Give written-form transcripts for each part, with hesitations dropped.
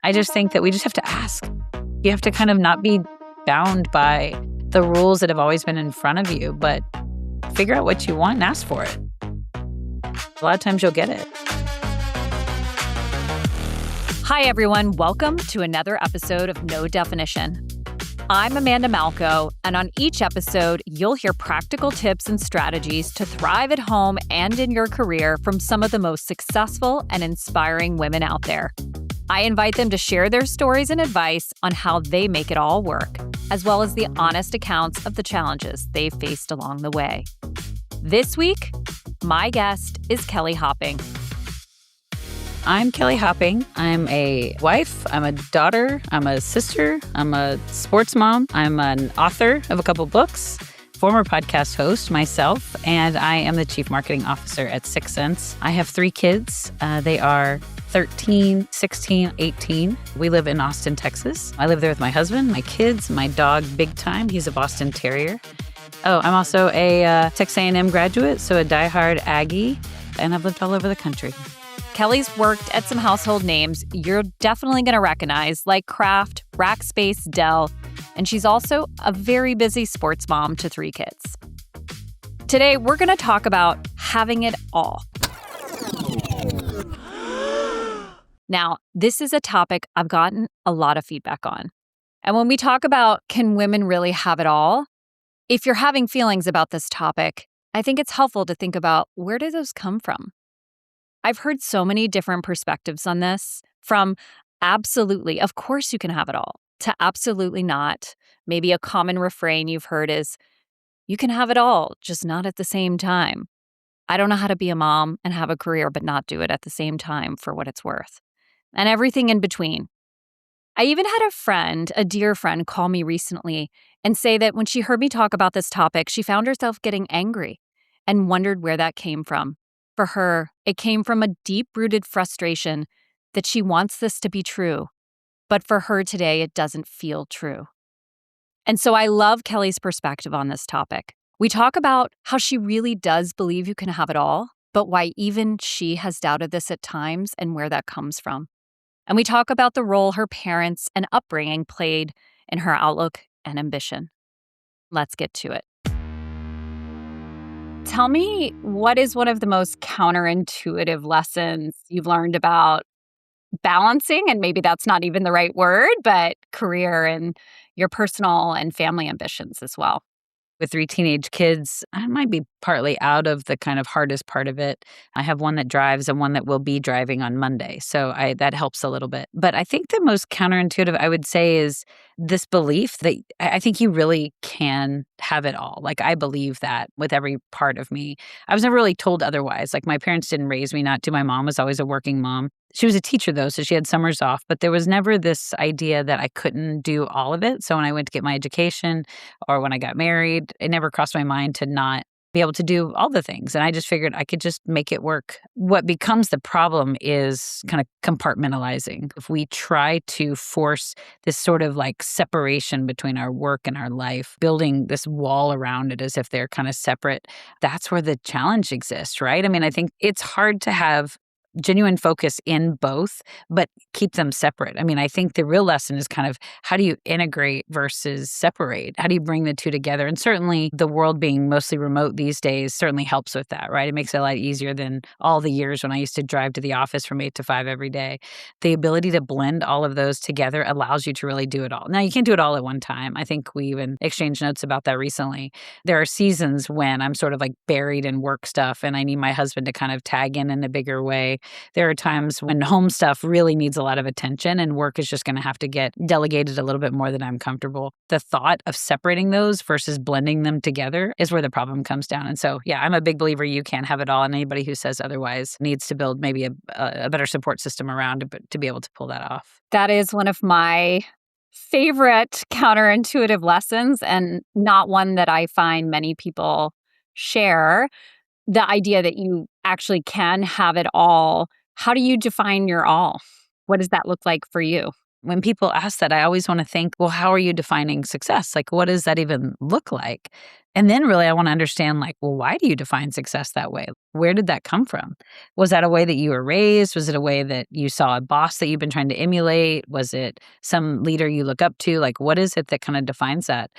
I just think that we just have to ask. You have to kind of not be bound by the rules that have always been in front of you, but figure out what you want and ask for it. A lot of times you'll get it. Hi, everyone. Welcome to another episode of No Definition. I'm Amanda Malco, and on each episode, you'll hear practical tips and strategies to thrive at home and in your career from some of the most successful and inspiring women out there. I invite them to share their stories and advice on how they make it all work, as well as the honest accounts of the challenges they've faced along the way. This week, my guest is Kelly Hopping. I'm Kelly Hopping. I'm a wife, I'm a daughter, I'm a sister, I'm a sports mom, I'm an author of a couple books, former podcast host myself, and I am the Chief Marketing Officer at 6sense. I have 3 kids. They are 13, 16, 18. We live in Austin, Texas. I live there with my husband, my kids, my dog, Big Time. He's a Boston Terrier. Oh, I'm also a Texas A&M graduate, so a diehard Aggie, and I've lived all over the country. Kelly's worked at some household names you're definitely going to recognize, like Kraft, Rackspace, Dell, and she's also a very busy sports mom to 3 kids. Today, we're going to talk about having it all. Now, this is a topic I've gotten a lot of feedback on. And when we talk about can women really have it all, if you're having feelings about this topic, I think it's helpful to think about where do those come from? I've heard so many different perspectives on this, from absolutely, of course you can have it all, to absolutely not. Maybe a common refrain you've heard is, you can have it all, just not at the same time. I don't know how to be a mom and have a career but not do it at the same time for what it's worth. And everything in between. I even had a friend, a dear friend, call me recently and say that when she heard me talk about this topic, she found herself getting angry and wondered where that came from. For her, it came from a deep-rooted frustration that she wants this to be true, but for her today, it doesn't feel true. And so I love Kelly's perspective on this topic. We talk about how she really does believe you can have it all, but why even she has doubted this at times and where that comes from. And we talk about the role her parents and upbringing played in her outlook and ambition. Let's get to it. Tell me, what is one of the most counterintuitive lessons you've learned about balancing, and maybe that's not even the right word, but career and your personal and family ambitions as well? With 3 teenage kids, I might be partly out of the kind of hardest part of it. I have one that drives and one that will be driving on Monday, so that helps a little bit. But I think the most counterintuitive, I would say, is this belief that I think you really can have it all. Like, I believe that with every part of me. I was never really told otherwise. Like, my parents didn't raise me not to. My mom was always a working mom. She was a teacher, though, so she had summers off. But there was never this idea that I couldn't do all of it. So when I went to get my education or when I got married, it never crossed my mind to not be able to do all the things. And I just figured I could just make it work. What becomes the problem is kind of compartmentalizing. If we try to force this sort of like separation between our work and our life, building this wall around it as if they're kind of separate, that's where the challenge exists, right? I mean, I think it's hard to have genuine focus in both, but keep them separate. I mean, I think the real lesson is kind of how do you integrate versus separate? How do you bring the two together? And certainly the world being mostly remote these days certainly helps with that, right? It makes it a lot easier than all the years when I used to drive to the office from 8 to 5 every day. The ability to blend all of those together allows you to really do it all. Now, you can't do it all at one time. I think we even exchanged notes about that recently. There are seasons when I'm sort of like buried in work stuff and I need my husband to kind of tag in a bigger way. There are times when home stuff really needs a lot of attention and work is just going to have to get delegated a little bit more than I'm comfortable. The thought of separating those versus blending them together is where the problem comes down. And so, yeah, I'm a big believer you can have it all. And anybody who says otherwise needs to build maybe a better support system around to be able to pull that off. That is one of my favorite counterintuitive lessons, and not one that I find many people share. The idea that you actually can have it all. How do you define your all? What does that look like for you? When people ask that, I always want to think, well, how are you defining success? Like, what does that even look like? And then really, I want to understand, like, well, why do you define success that way? Where did that come from? Was that a way that you were raised? Was it a way that you saw a boss that you've been trying to emulate? Was it some leader you look up to? Like, what is it that kind of defines that?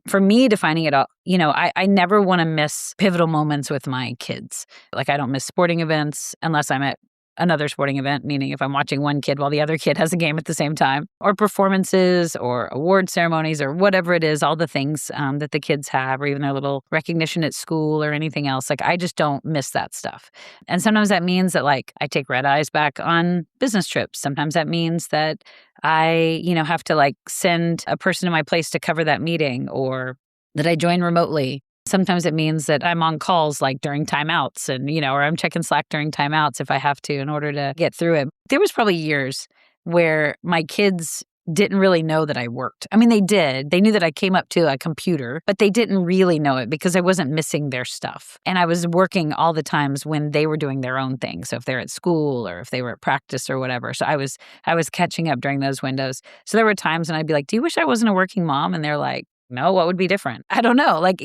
For me, defining it all, I never want to miss pivotal moments with my kids. Like, I don't miss sporting events unless I'm at another sporting event, meaning if I'm watching one kid while the other kid has a game at the same time, or performances or award ceremonies or whatever it is, all the things that the kids have, or even their little recognition at school or anything else. Like, I just don't miss that stuff. And sometimes that means that, like, I take red eyes back on business trips. Sometimes that means that I, have to, like, send a person to my place to cover that meeting, or that I join remotely. Sometimes it means that I'm on calls, like, during timeouts, and, or I'm checking Slack during timeouts if I have to in order to get through it. There was probably years where my kids didn't really know that I worked. I mean, they did. They knew that I came up to a computer, but they didn't really know it because I wasn't missing their stuff. And I was working all the times when they were doing their own thing. So if they're at school or if they were at practice or whatever. So I was catching up during those windows. So there were times when I'd be like, do you wish I wasn't a working mom? And they're like, no, what would be different? I don't know. Like,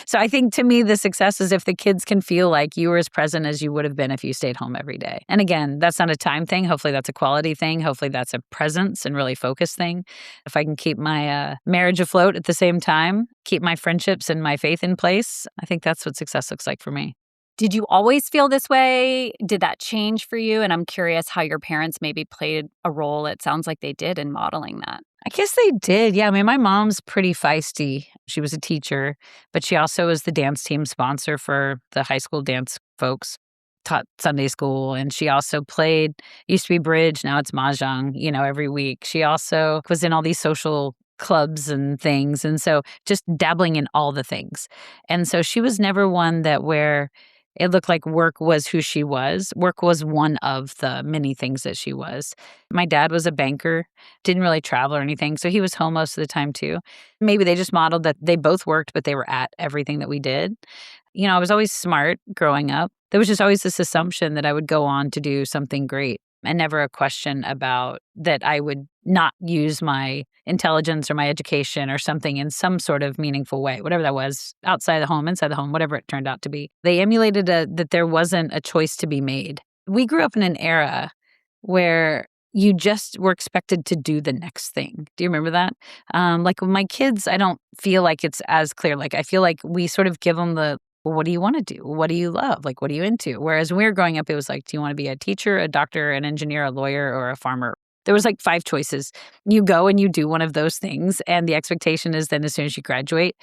so I think to me, the success is if the kids can feel like you were as present as you would have been if you stayed home every day. And again, that's not a time thing. Hopefully that's a quality thing. Hopefully that's a presence and really focus thing. If I can keep my marriage afloat at the same time, keep my friendships and my faith in place, I think that's what success looks like for me. Did you always feel this way? Did that change for you? And I'm curious how your parents maybe played a role. It sounds like they did in modeling that. I guess they did. Yeah. I mean, my mom's pretty feisty. She was a teacher, but she also was the dance team sponsor for the high school dance folks, taught Sunday school. And she also used to be bridge. Now it's mahjong, every week. She also was in all these social clubs and things. And so just dabbling in all the things. And so she was never one where it looked like work was who she was. Work was one of the many things that she was. My dad was a banker, didn't really travel or anything, so he was home most of the time too. Maybe they just modeled that they both worked, but they were at everything that we did. I was always smart growing up. There was just always this assumption that I would go on to do something great, and never a question about that I would not use my intelligence or my education or something in some sort of meaningful way, whatever that was, outside the home, inside the home, whatever it turned out to be. They emulated that there wasn't a choice to be made. We grew up in an era where you just were expected to do the next thing. Do you remember that? Like with my kids, I don't feel like it's as clear. Like I feel like we sort of give them well, what do you want to do? What do you love? Like, what are you into? Whereas when we were growing up, it was like, do you want to be a teacher, a doctor, an engineer, a lawyer, or a farmer? There was like 5 choices. You go and you do one of those things. And the expectation is then as soon as you graduate,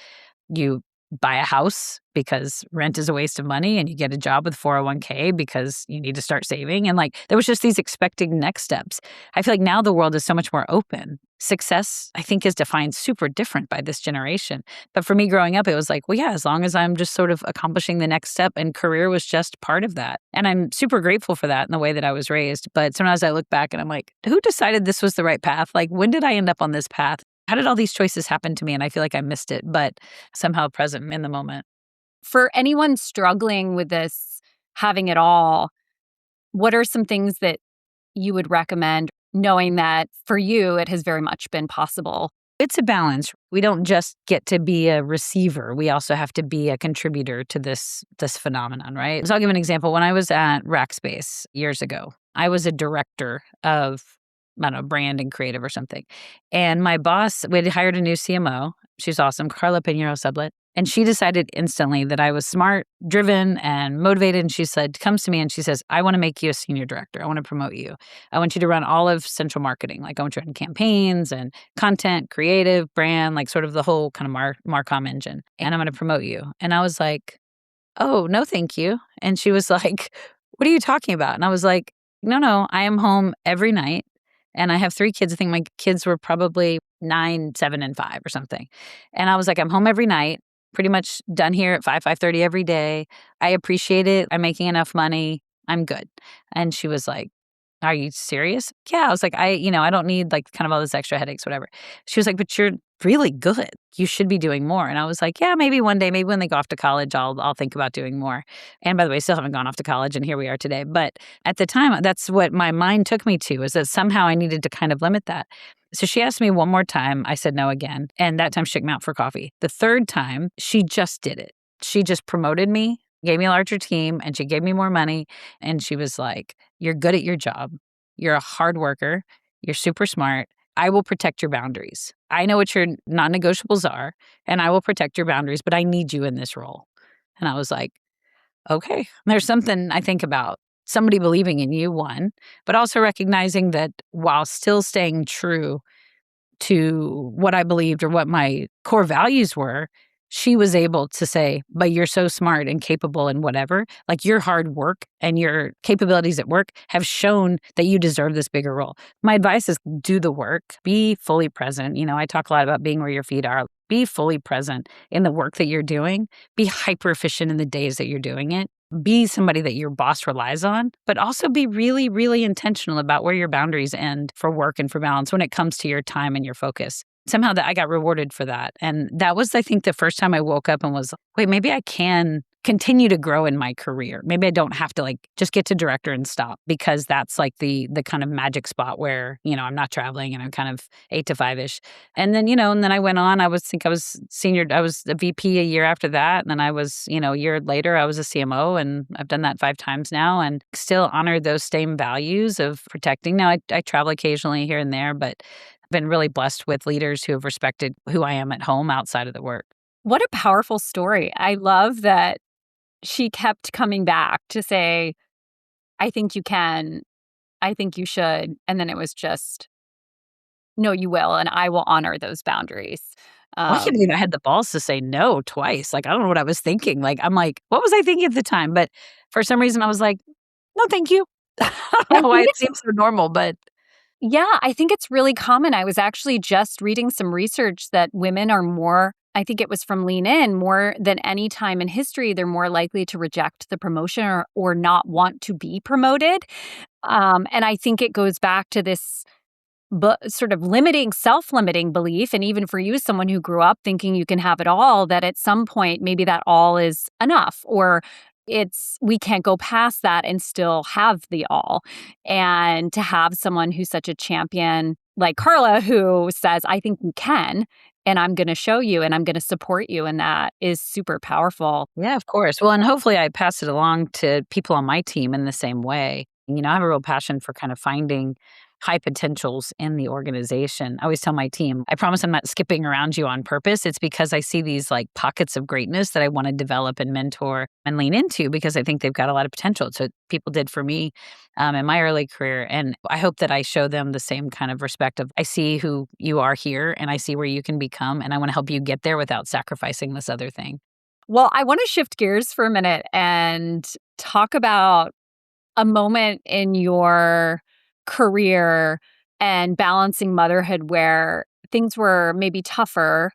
you buy a house because rent is a waste of money, and you get a job with 401k because you need to start saving. And like, there was just these expected next steps. I feel like now the world is so much more open. Success, I think, is defined super different by this generation. But for me growing up, it was like, well, yeah, as long as I'm just sort of accomplishing the next step, and career was just part of that. And I'm super grateful for that in the way that I was raised. But sometimes I look back and I'm like, who decided this was the right path? Like, when did I end up on this path? How did all these choices happen to me? And I feel like I missed it, but somehow present in the moment. For anyone struggling with this, having it all, what are some things that you would recommend, knowing that for you, it has very much been possible? It's a balance. We don't just get to be a receiver. We also have to be a contributor to this phenomenon, right? So I'll give an example. When I was at Rackspace years ago, I was a director of, I don't know, brand and creative or something. And my boss, we had hired a new CMO. She's awesome, Carla Pinheiro Sublet. And she decided instantly that I was smart, driven, and motivated. And she comes to me and she says, I want to make you a senior director. I want to promote you. I want you to run all of central marketing. Like, I want you to run campaigns and content, creative, brand, like sort of the whole kind of Marcom engine. And I'm going to promote you. And I was like, oh, no, thank you. And she was like, what are you talking about? And I was like, no, I am home every night. And I have 3 kids. I think my kids were probably 9, 7, and 5 or something. And I was like, I'm home every night, pretty much done here at 5:30 every day. I appreciate it. I'm making enough money. I'm good. And she was like, are you serious? Yeah. I was like, I don't need like kind of all this extra headaches, whatever. She was like, but you're really good. You should be doing more. And I was like, yeah, maybe one day, maybe when they go off to college, I'll think about doing more. And by the way, still haven't gone off to college, and here we are today. But at the time, that's what my mind took me to, is that somehow I needed to kind of limit that. So she asked me one more time. I said no again. And that time she took me out for coffee. The third time, she just did it. She just promoted me, gave me a larger team, and she gave me more money. And she was like, you're good at your job. You're a hard worker. You're super smart. I will protect your boundaries. I know what your non-negotiables are, and I will protect your boundaries, but I need you in this role. And I was like, okay. There's something I think about somebody believing in you, one, but also recognizing that while still staying true to what I believed or what my core values were, she was able to say, but you're so smart and capable and whatever, like your hard work and your capabilities at work have shown that you deserve this bigger role. My advice is do the work, be fully present. I talk a lot about being where your feet are. Be fully present in the work that you're doing. Be hyper efficient in the days that you're doing it. Be somebody that your boss relies on, but also be really, really intentional about where your boundaries end for work and for balance when it comes to your time and your focus. Somehow that I got rewarded for that. And that was, I think, the first time I woke up and was, wait, maybe I can continue to grow in my career. Maybe I don't have to just get to director and stop, because that's like the kind of magic spot where, I'm not traveling and I'm kind of 8 to 5-ish. And then, and then I went on, I was senior, I was a VP a year after that. And then I was, a year later, I was a CMO, and I've done that 5 times now and still honor those same values of protecting. Now I travel occasionally here and there, but I've been really blessed with leaders who have respected who I am at home outside of the work. What a powerful story. I love that she kept coming back to say, I think you can, I think you should. And then it was just, no, you will. And I will honor those boundaries. Well, I can't believe I had the balls to say no twice. I don't know what I was thinking. I'm like, what was I thinking at the time? But for some reason, I was like, no, thank you. I don't I know why think it seems so normal, but Yeah, I think it's really common. I was actually just reading some research that women are more, I think it was from Lean In, more than any time in history, they're more likely to reject the promotion or not want to be promoted. And I think it goes back to this sort of self-limiting belief. And even for you, someone who grew up thinking you can have it all, that at some point, maybe that all is enough, or we can't go past that and still have the all. And to have someone who's such a champion like Carla, who says, I think you can, and I'm going to show you and I'm going to support you in that, is super powerful. yeah, of course. Well, and hopefully I pass it along to people on my team in the same way. I have a real passion for kind of finding high potentials in the organization. I always tell my team, I promise I'm not skipping around you on purpose. It's because I see these pockets of greatness that I want to develop and mentor and lean into, because I think they've got a lot of potential. So people did for me in my early career. And I hope that I show them the same kind of respect of, I see who you are here and I see where you can become. And I want to help you get there without sacrificing this other thing. Well, I want to shift gears for a minute and talk about a moment in your career and balancing motherhood where things were maybe tougher.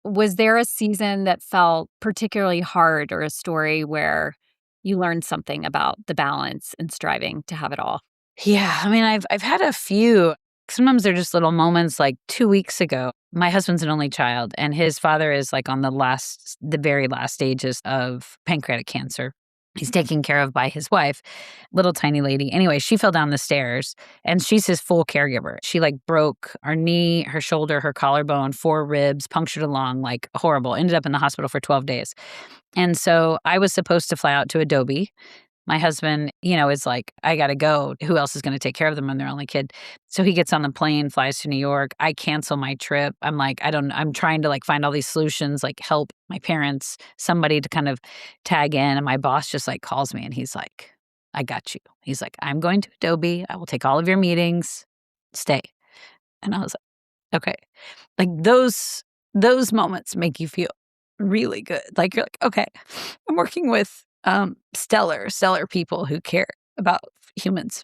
Was there a season that felt particularly hard, or a story where you learned something about the balance and striving to have it all? Yeah, I mean, I've had a few. Sometimes they're just little moments. Like 2 weeks ago, my husband's an only child, and his father is on the very last stages of pancreatic cancer. He's taken care of by his wife, little tiny lady. Anyway, she fell down the stairs, and she's his full caregiver. She broke her knee, her shoulder, her collarbone, 4 ribs, punctured a lung, horrible. Ended up in the hospital for 12 days. And so I was supposed to fly out to Adobe. My husband, is like, I got to go. Who else is going to take care of them when they're only kid? So he gets on the plane, flies to New York. I cancel my trip. I'm like, I'm trying to find all these solutions, help my parents, somebody to kind of tag in. And my boss just calls me and he's like, I got you. He's like, I'm going to Adobe. I will take all of your meetings. Stay. And I was like, okay. Those moments make you feel really good. You're like, okay, I'm working with stellar people who care about humans.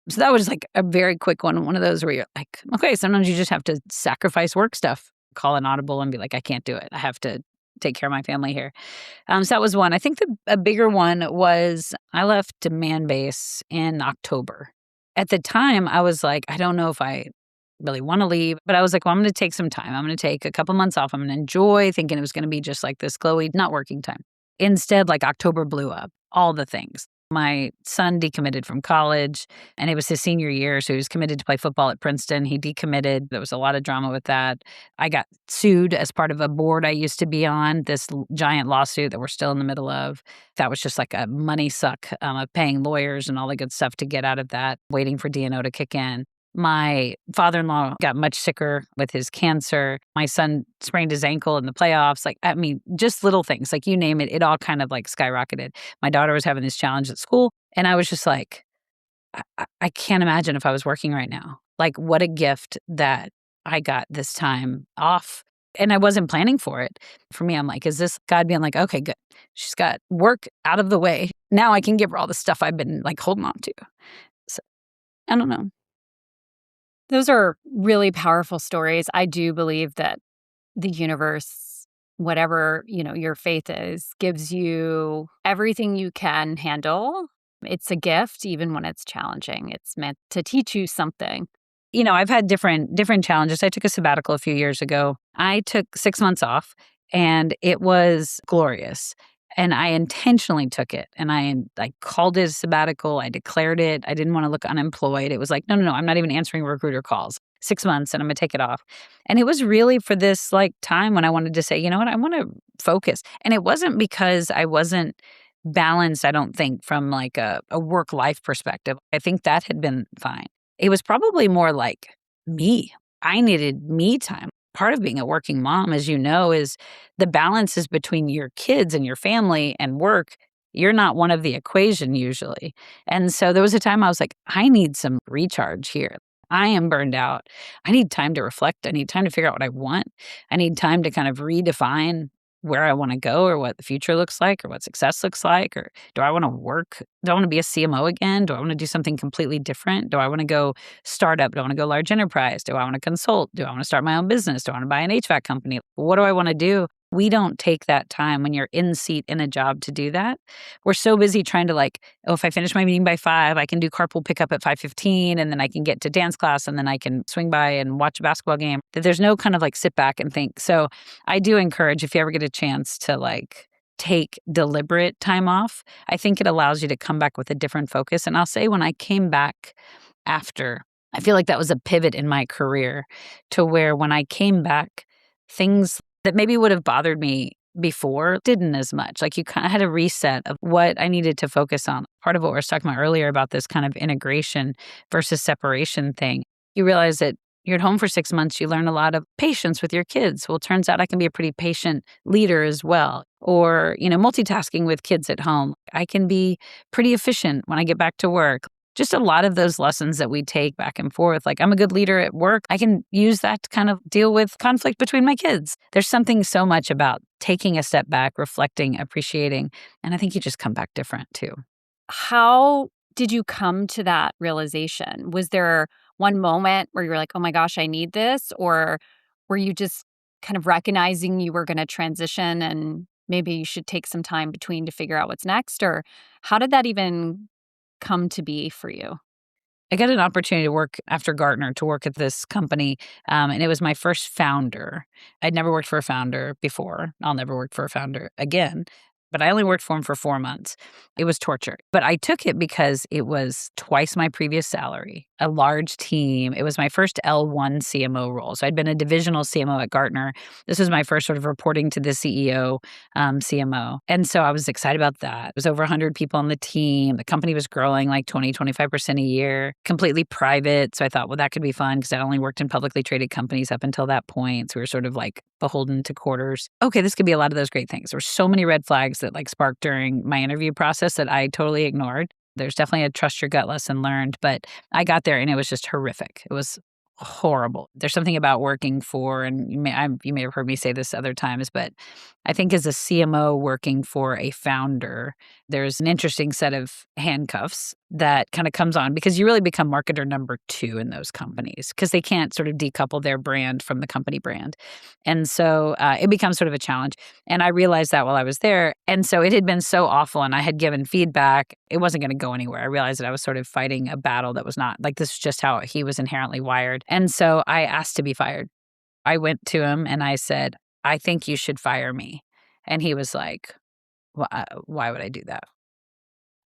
So that was a very quick one of those where you're like, okay, sometimes you just have to sacrifice work stuff, call an audible and be like, I can't do it. I have to take care of my family here. So that was one. I think a bigger one was I left Demand Base in October. At the time, I was like, I don't know if I really want to leave. But I was like, well, I'm going to take some time. I'm going to take a couple months off. I'm going to enjoy, thinking it was going to be just like this glowy, not working time. Instead, like October blew up, all the things. My son decommitted from college, and it was his senior year, so he was committed to play football at Princeton. He decommitted. There was a lot of drama with that. I got sued as part of a board I used to be on, this giant lawsuit that we're still in the middle of. That was just like a money suck of paying lawyers and all the good stuff to get out of that, waiting for D&O to kick in. My father-in-law got much sicker with his cancer. My son sprained his ankle in the playoffs. Like, I mean, just little things, like you name it, it all kind of like skyrocketed. My daughter was having this challenge at school, and I was just like, I can't imagine if I was working right now. Like, what a gift that I got this time off. And I wasn't planning for it. For me, I'm like, is this God being like, okay, good. She's got work out of the way. Now I can give her all the stuff I've been like holding on to. So I don't know. Those are really powerful stories. I do believe that the universe, whatever, your faith is, gives you everything you can handle. It's a gift, even when it's challenging. It's meant to teach you something. I've had different challenges. I took a sabbatical a few years ago. I took 6 months off, and it was glorious. And I intentionally took it, and I called it a sabbatical. I declared it. I didn't want to look unemployed. It was like, no, I'm not even answering recruiter calls. 6 months, and I'm going to take it off. And it was really for this like time when I wanted to say, you know what, I want to focus. And it wasn't because I wasn't balanced, I don't think, from like a work-life perspective. I think that had been fine. It was probably more like me. I needed me time. Part of being a working mom, as you know, is the balance is between your kids and your family and work. You're not one of the equation usually. And so there was a time I was like, I need some recharge here. I am burned out. I need time to reflect. I need time to figure out what I want. I need time to kind of redefine where I want to go, or what the future looks like, or what success looks like, or do I want to work? Do I want to be a CMO again? Do I want to do something completely different? Do I want to go startup? Do I want to go large enterprise? Do I want to consult? Do I want to start my own business? Do I want to buy an HVAC company? What do I want to do? We don't take that time when you're in seat in a job to do that. We're so busy trying to like, oh, if I finish my meeting by 5, I can do carpool pickup at 5:15, and then I can get to dance class, and then I can swing by and watch a basketball game. That there's no kind of like sit back and think. So I do encourage, if you ever get a chance to like take deliberate time off, I think it allows you to come back with a different focus. And I'll say, when I came back after, I feel like that was a pivot in my career to where when I came back, things that maybe would have bothered me before didn't as much. Like, you kind of had a reset of what I needed to focus on. Part of what we were talking about earlier about this kind of integration versus separation thing. You realize that you're at home for 6 months, you learn a lot of patience with your kids. Well, it turns out I can be a pretty patient leader as well. Or, multitasking with kids at home. I can be pretty efficient when I get back to work. Just a lot of those lessons that we take back and forth. Like, I'm a good leader at work. I can use that to kind of deal with conflict between my kids. There's something so much about taking a step back, reflecting, appreciating. And I think you just come back different too. How did you come to that realization? Was there one moment where you're like, oh my gosh, I need this? Or were you just kind of recognizing you were going to transition and maybe you should take some time between to figure out what's next? Or how did that even come to be for you? I got an opportunity to work after Gartner to work at this company, and it was my first founder. I'd never worked for a founder before. I'll never work for a founder again. But I only worked for him for 4 months. It was torture. But I took it because it was twice my previous salary, a large team. It was my first L1 CMO role. So I'd been a divisional CMO at Gartner. This was my first sort of reporting to the CEO, CMO. And so I was excited about that. It was over 100 people on the team. The company was growing like 25% a year, completely private. So I thought, well, that could be fun because I only worked in publicly traded companies up until that point. So we were sort of like beholden to quarters. Okay, this could be a lot of those great things. There were so many red flags that like sparked during my interview process that I totally ignored. There's definitely a trust your gut lesson learned, but I got there and it was just horrific. It was horrible. There's something about working for, and you may have heard me say this other times, but I think as a CMO working for a founder, there's an interesting set of handcuffs that kind of comes on because you really become marketer number 2 in those companies because they can't sort of decouple their brand from the company brand. And so it becomes sort of a challenge. And I realized that while I was there. And so it had been so awful and I had given feedback. It wasn't going to go anywhere. I realized that I was sort of fighting a battle that was not like this is just how he was inherently wired. And so I asked to be fired. I went to him and I said, I think you should fire me. And he was like, why would I do that?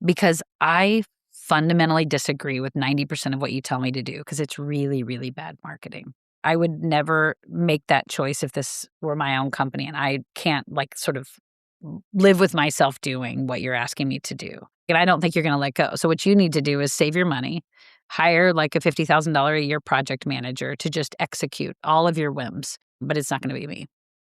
Because I fundamentally disagree with 90% of what you tell me to do because it's really, really bad marketing. I would never make that choice if this were my own company and I can't like sort of live with myself doing what you're asking me to do. And I don't think you're going to let go. So what you need to do is save your money, hire like a $50,000 a year project manager to just execute all of your whims, but it's not going to be me.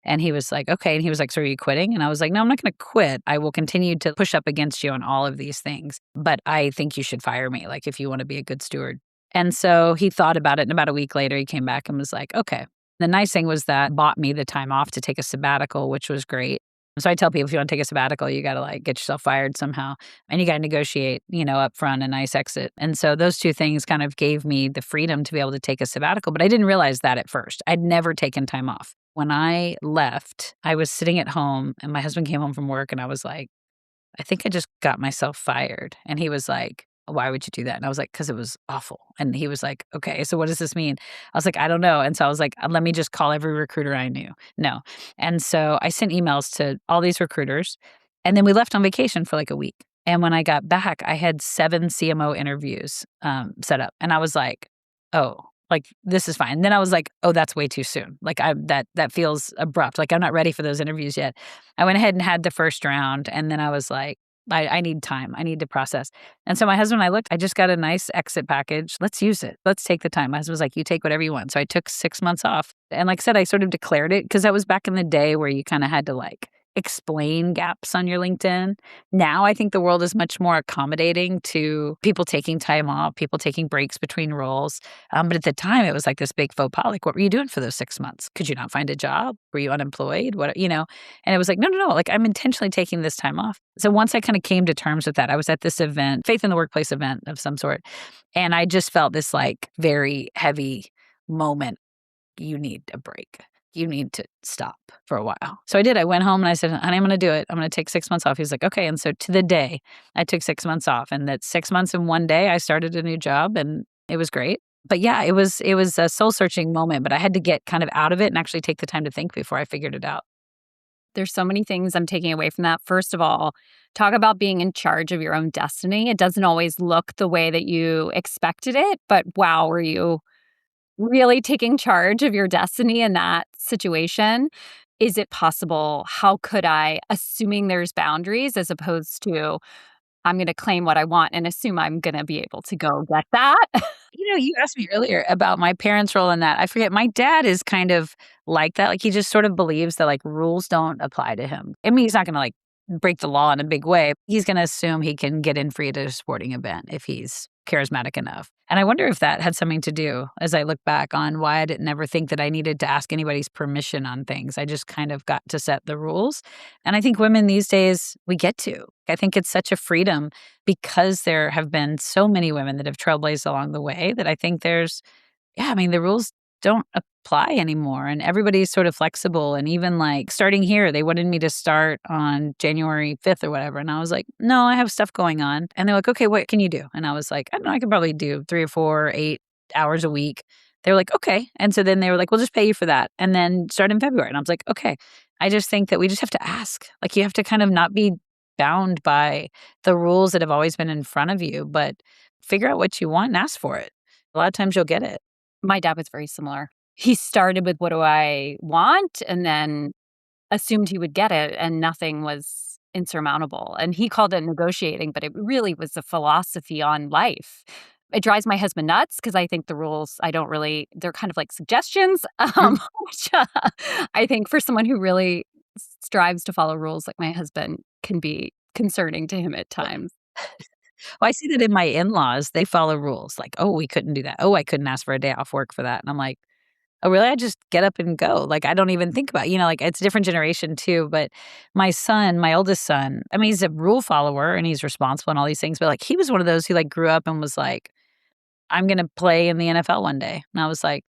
And he was like, okay. And he was like, so are you quitting? And I was like, no, I'm not going to quit. I will continue to push up against you on all of these things. But I think you should fire me, like if you want to be a good steward. And so he thought about it. And about a week later, he came back and was like, okay. The nice thing was that bought me the time off to take a sabbatical, which was great. So I tell people if you want to take a sabbatical, you got to like get yourself fired somehow and you got to negotiate, up front a nice exit. And so those two things kind of gave me the freedom to be able to take a sabbatical. But I didn't realize that at first. I'd never taken time off. When I left, I was sitting at home and my husband came home from work and I was like, I think I just got myself fired. And he was like, why would you do that? And I was like, because it was awful. And he was like, okay, so what does this mean? I was like, I don't know. And so I was like, let me just call every recruiter I knew. No. And so I sent emails to all these recruiters. And then we left on vacation for like a week. And when I got back, I had 7 CMO interviews set up. And I was like, oh, like this is fine. And then I was like, oh, that's way too soon. Like that feels abrupt. Like I'm not ready for those interviews yet. I went ahead and had the first round. And then I was like, I need time. I need to process. And so my husband and I looked, I just got a nice exit package. Let's use it. Let's take the time. My husband was like, you take whatever you want. So I took 6 months off. And like I said, I sort of declared it because that was back in the day where you kind of had to like explain gaps on your LinkedIn. Now I think the world is much more accommodating to people taking time off, people taking breaks between roles. But at the time, it was like this big faux pas. Like, what were you doing for those 6 months? Could you not find a job? Were you unemployed? And it was like, no. Like, I'm intentionally taking this time off. So once I kind of came to terms with that, I was at this event, Faith in the Workplace event of some sort. And I just felt this like very heavy moment. You need a break. You need to stop for a while. So I did. I went home and I said, honey, I'm going to do it. I'm going to take 6 months off. He's like, okay. And so to the day, I took 6 months off. And that 6 months and one day, I started a new job and it was great. But yeah, it was a soul searching moment, but I had to get kind of out of it and actually take the time to think before I figured it out. There's so many things I'm taking away from that. First of all, talk about being in charge of your own destiny. It doesn't always look the way that you expected it, but wow, were you really taking charge of your destiny in that situation? Is it possible? How could I? Assuming there's boundaries as opposed to I'm going to claim what I want and assume I'm going to be able to go get that. You asked me earlier about my parents' role in that. I forget. My dad is kind of like that. Like he just sort of believes that like rules don't apply to him. I mean, he's not going to like break the law in a big way. He's going to assume he can get in free at a sporting event if he's charismatic enough. And I wonder if that had something to do as I look back on why I didn't ever think that I needed to ask anybody's permission on things. I just kind of got to set the rules. And I think women these days, we get to. I think it's such a freedom because there have been so many women that have trailblazed along the way that I think the rules don't apply anymore and everybody's sort of flexible. And even like starting here, they wanted me to start on January 5th or whatever. And I was like, no, I have stuff going on. And they're like, okay, what can you do? And I was like, I don't know, I could probably do 3 or 4 or 8 hours a week. They were like, okay. And so then they were like, we'll just pay you for that. And then start in February. And I was like, okay. I just think that we just have to ask. Like you have to kind of not be bound by the rules that have always been in front of you, but figure out what you want and ask for it. A lot of times you'll get it. My dad was very similar. He started with what do I want and then assumed he would get it and nothing was insurmountable. And he called it negotiating, but it really was a philosophy on life. It drives my husband nuts because I think the rules, they're kind of like suggestions, which I think for someone who really strives to follow rules like my husband can be concerning to him at times. Well, I see that in my in-laws, they follow rules like, oh, we couldn't do that. Oh, I couldn't ask for a day off work for that. And I'm like, oh, really? I just get up and go. Like, I don't even think about, like it's a different generation too. But my son, my oldest son, I mean, he's a rule follower and he's responsible and all these things. But like, he was one of those who like grew up and was like, I'm going to play in the NFL one day. And I was like,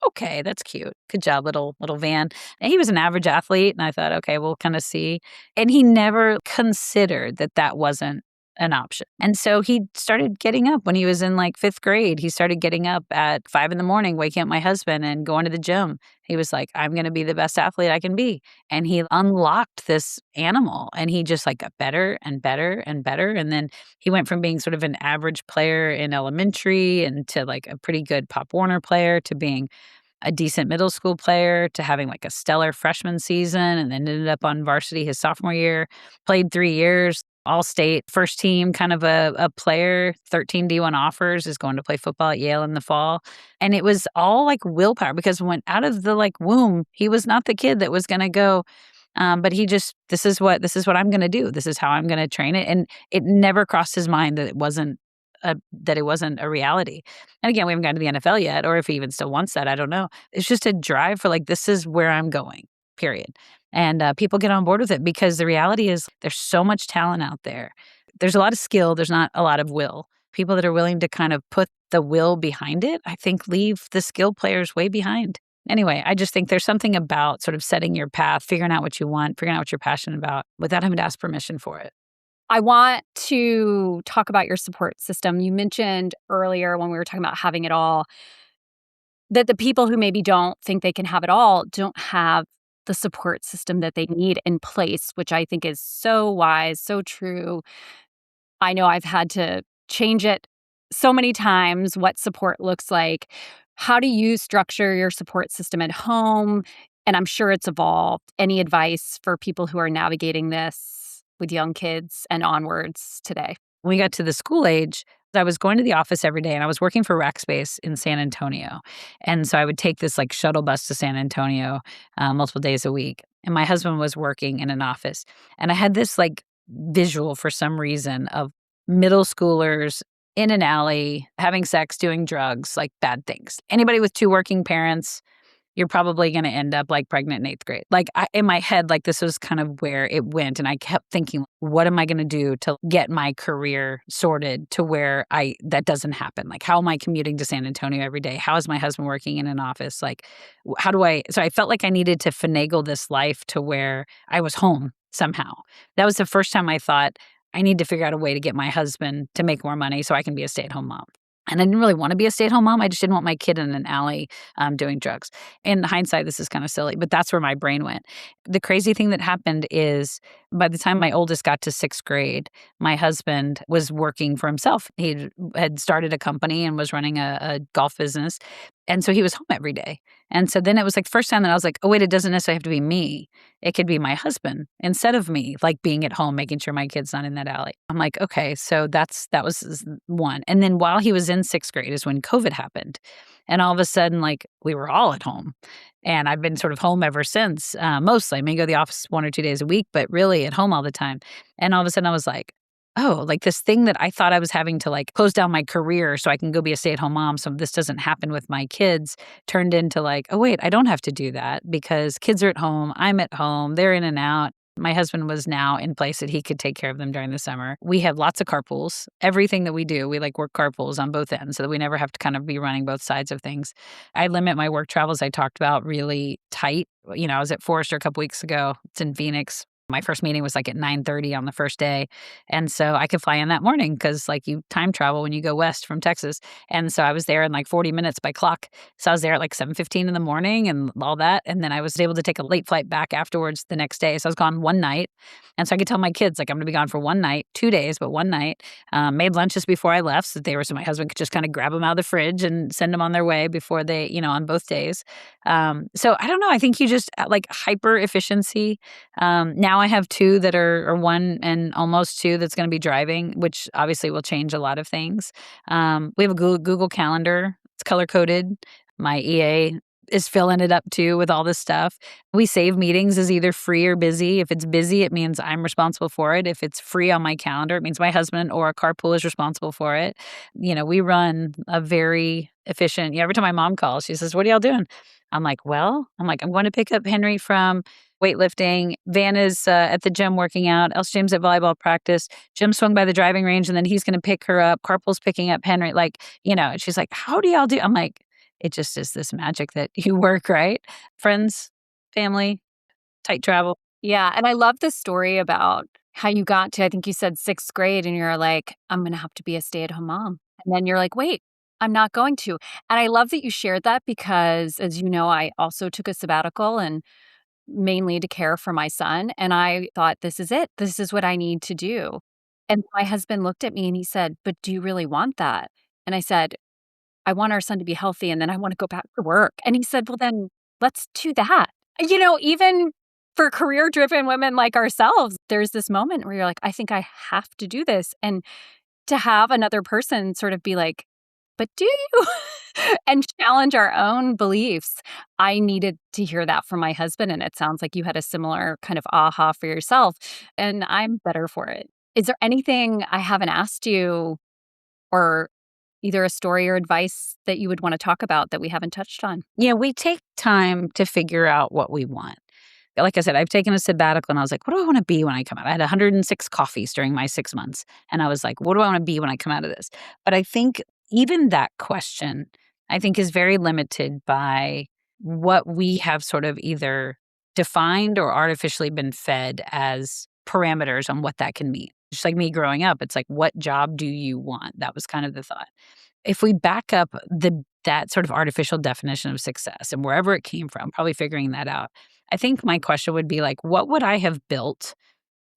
okay, that's cute. Good job, little Van. And he was an average athlete, and I thought, okay, we'll kind of see. And he never considered that that wasn't an option. And so he started getting up when he was in like 5th grade. He started getting up at 5 in the morning, waking up my husband and going to the gym. He was like, I'm going to be the best athlete I can be. And he unlocked this animal and he just like got better and better and better. And then he went from being sort of an average player in elementary and to like a pretty good Pop Warner player to being a decent middle school player to having like a stellar freshman season and then ended up on varsity his sophomore year, played 3 years, all state, first team kind of a player, 13 D1 offers, is going to play football at Yale in the fall. And it was all like willpower because when out of the like womb, he was not the kid that was going to go. But he just, this is what I'm going to do. This is how I'm going to train it. And it never crossed his mind that it wasn't a reality. And again, we haven't gotten to the NFL yet, or if he even still wants that, I don't know. It's just a drive for like, this is where I'm going, period. And people get on board with it because the reality is there's so much talent out there. There's a lot of skill. There's not a lot of will. People that are willing to kind of put the will behind it, I think leave the skill players way behind. Anyway, I just think there's something about sort of setting your path, figuring out what you want, figuring out what you're passionate about without having to ask permission for it. I want to talk about your support system. You mentioned earlier when we were talking about having it all that the people who maybe don't think they can have it all don't have the support system that they need in place, which I think is so wise, so true. I know I've had to change it so many times, what support looks like. How do you structure your support system at home? And I'm sure it's evolved. Any advice for people who are navigating this with young kids and onwards today? When we got to the school age, I was going to the office every day and I was working for Rackspace in San Antonio. And so I would take this like shuttle bus to San Antonio multiple days a week. And my husband was working in an office. And I had this like visual for some reason of middle schoolers in an alley, having sex, doing drugs, like bad things. Anybody with 2 working parents, you're probably going to end up like pregnant in 8th grade. Like in my head, like this was kind of where it went. And I kept thinking, what am I going to do to get my career sorted to where that doesn't happen? Like, how am I commuting to San Antonio every day? How is my husband working in an office? Like, so I felt like I needed to finagle this life to where I was home somehow. That was the first time I thought I need to figure out a way to get my husband to make more money so I can be a stay-at-home mom. And I didn't really want to be a stay-at-home mom. I just didn't want my kid in an alley doing drugs. In hindsight, this is kind of silly, but that's where my brain went. The crazy thing that happened is by the time my oldest got to 6th grade, my husband was working for himself. He had started a company and was running a golf business. And so he was home every day. And so then it was like the first time that I was like, oh, wait, it doesn't necessarily have to be me. It could be my husband instead of me, like being at home, making sure my kid's not in that alley. I'm like, okay, so that was one. And then while he was in 6th grade is when COVID happened. And all of a sudden, like we were all at home. And I've been sort of home ever since, mostly. I may go to the office 1 or 2 days a week, but really at home all the time. And all of a sudden I was like, oh, like this thing that I thought I was having to like close down my career so I can go be a stay-at-home mom so this doesn't happen with my kids turned into like, oh, wait, I don't have to do that because kids are at home. I'm at home. They're in and out. My husband was now in place that he could take care of them during the summer. We have lots of carpools. Everything that we do, we like work carpools on both ends so that we never have to kind of be running both sides of things. I limit my work travels I talked about really tight. I was at Forrester a couple weeks ago. It's in Phoenix. My first meeting was like at 9:30 on the first day. And so I could fly in that morning because like you time travel when you go west from Texas. And so I was there in like 40 minutes by clock. So I was there at like 7:15 in the morning and all that. And then I was able to take a late flight back afterwards the next day. So I was gone one night. And so I could tell my kids like I'm going to be gone for 1 night, 2 days, but 1 night. Made lunches before I left so my husband could just kind of grab them out of the fridge and send them on their way before they, on both days. So I don't know. I think you just like hyper efficiency. Now I have 2 that are 1 and almost 2 that's going to be driving, which obviously will change a lot of things. We have a Google Calendar. It's color coded. My EA is filling it up too with all this stuff. We save meetings as either free or busy. If it's busy, it means I'm responsible for it. If it's free on my calendar, it means my husband or a carpool is responsible for it. We run a very efficient, every time my mom calls, she says, "What are y'all doing?" I'm going to pick up Henry from weightlifting. Van is at the gym working out. Else James at volleyball practice. Jim swung by the driving range and then he's going to pick her up. Carpool's picking up Henry. And she's like, "How do y'all do?" I'm like, it just is this magic that you work, right? Friends, family, tight travel. Yeah. And I love the story about how you got to, I think you said sixth grade, and you're like, I'm going to have to be a stay-at-home mom. And then you're like, wait, I'm not going to. And I love that you shared that because, as you know, I also took a sabbatical and mainly to care for my son. And I thought, this is it. This is what I need to do. And my husband looked at me and he said, but do you really want that? And I said, I want our son to be healthy and then I want to go back to work. And he said, well, then let's do that. Even for career driven women like ourselves, there's this moment where you're like, I think I have to do this. And to have another person sort of be like, but do you? And challenge our own beliefs. I needed to hear that from my husband. And it sounds like you had a similar kind of aha for yourself. And I'm better for it. Is there anything I haven't asked you, or either a story or advice that you would want to talk about that we haven't touched on? Yeah, we take time to figure out what we want. Like I said, I've taken a sabbatical and I was like, what do I want to be when I come out? I had 106 coffees during my 6 months. And I was like, what do I want to be when I come out of this? But I think even that question, I think is very limited by what we have sort of either defined or artificially been fed as parameters on what that can mean. Just like me growing up, it's like, what job do you want? That was kind of the thought. If we back up that sort of artificial definition of success and wherever it came from, probably figuring that out, I think my question would be like, what would I have built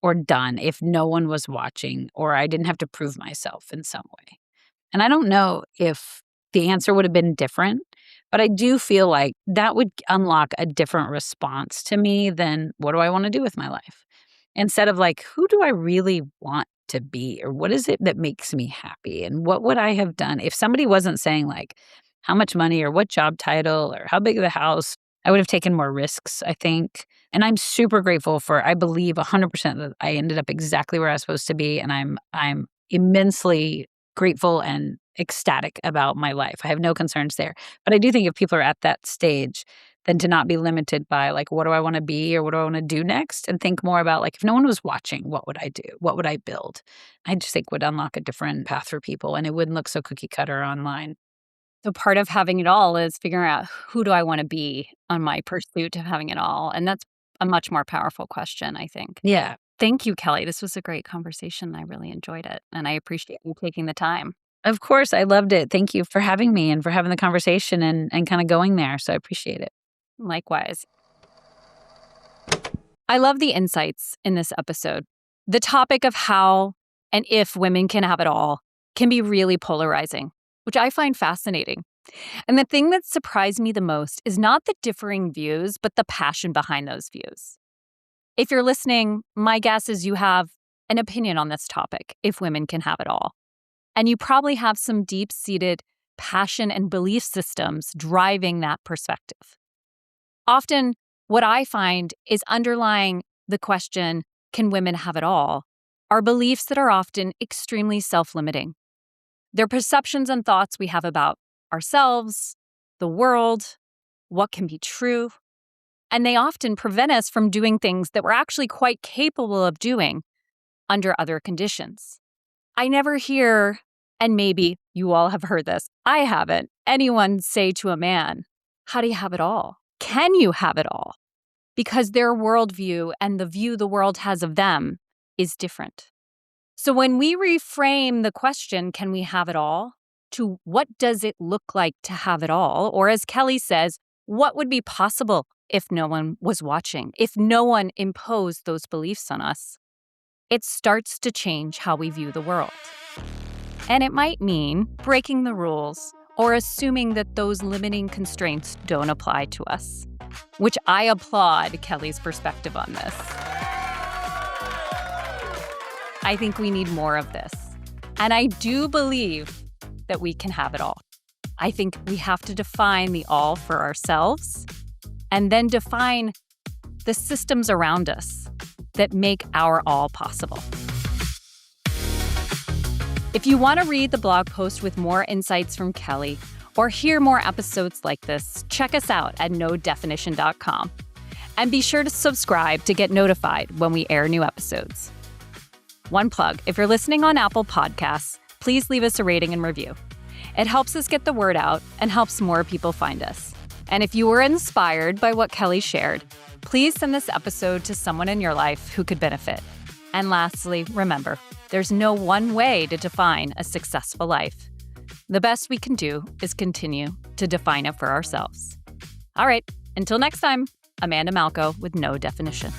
or done if no one was watching or I didn't have to prove myself in some way? And I don't know if the answer would have been different, but I do feel like that would unlock a different response to me than what do I want to do with my life? Instead of like, who do I really want to be? Or what is it that makes me happy? And what would I have done if somebody wasn't saying like how much money or what job title or how big of the house? I would have taken more risks, I think. And I'm super grateful for, I believe 100% that I ended up exactly where I was supposed to be. And I'm immensely grateful and ecstatic about my life. I have no concerns there. But I do think if people are at that stage, then to not be limited by like, what do I want to be or what do I want to do next? And think more about like, if no one was watching, what would I do? What would I build? I just think would unlock a different path for people and it wouldn't look so cookie cutter online. So part of having it all is figuring out who do I want to be on my pursuit of having it all. And that's a much more powerful question, I think. Yeah. Thank you, Kelly. This was a great conversation. I really enjoyed it. And I appreciate you taking the time. Of course. I loved it. Thank you for having me and for having the conversation and kind of going there. So I appreciate it. Likewise. I love the insights in this episode. The topic of how and if women can have it all can be really polarizing, which I find fascinating. And the thing that surprised me the most is not the differing views, but the passion behind those views. If you're listening, my guess is you have an opinion on this topic, if women can have it all. And you probably have some deep-seated passion and belief systems driving that perspective. Often, what I find is underlying the question, can women have it all, are beliefs that are often extremely self-limiting. They're perceptions and thoughts we have about ourselves, the world, what can be true, and they often prevent us from doing things that we're actually quite capable of doing under other conditions. I never hear, and maybe you all have heard this, I haven't, anyone say to a man, how do you have it all? Can you have it all? Because their worldview and the view the world has of them is different. So when we reframe the question, can we have it all, to what does it look like to have it all? Or as Kelly says, what would be possible if no one was watching, if no one imposed those beliefs on us? It starts to change how we view the world. And it might mean breaking the rules or assuming that those limiting constraints don't apply to us, which I applaud Kelly's perspective on this. I think we need more of this. And I do believe that we can have it all. I think we have to define the all for ourselves and then define the systems around us that make our all possible. If you want to read the blog post with more insights from Kelly or hear more episodes like this, check us out at nodefinition.com. And be sure to subscribe to get notified when we air new episodes. One plug, if you're listening on Apple Podcasts, please leave us a rating and review. It helps us get the word out and helps more people find us. And if you were inspired by what Kelly shared, please send this episode to someone in your life who could benefit. And lastly, remember, there's no one way to define a successful life. The best we can do is continue to define it for ourselves. All right, until next time, Amanda Malco with No Definition.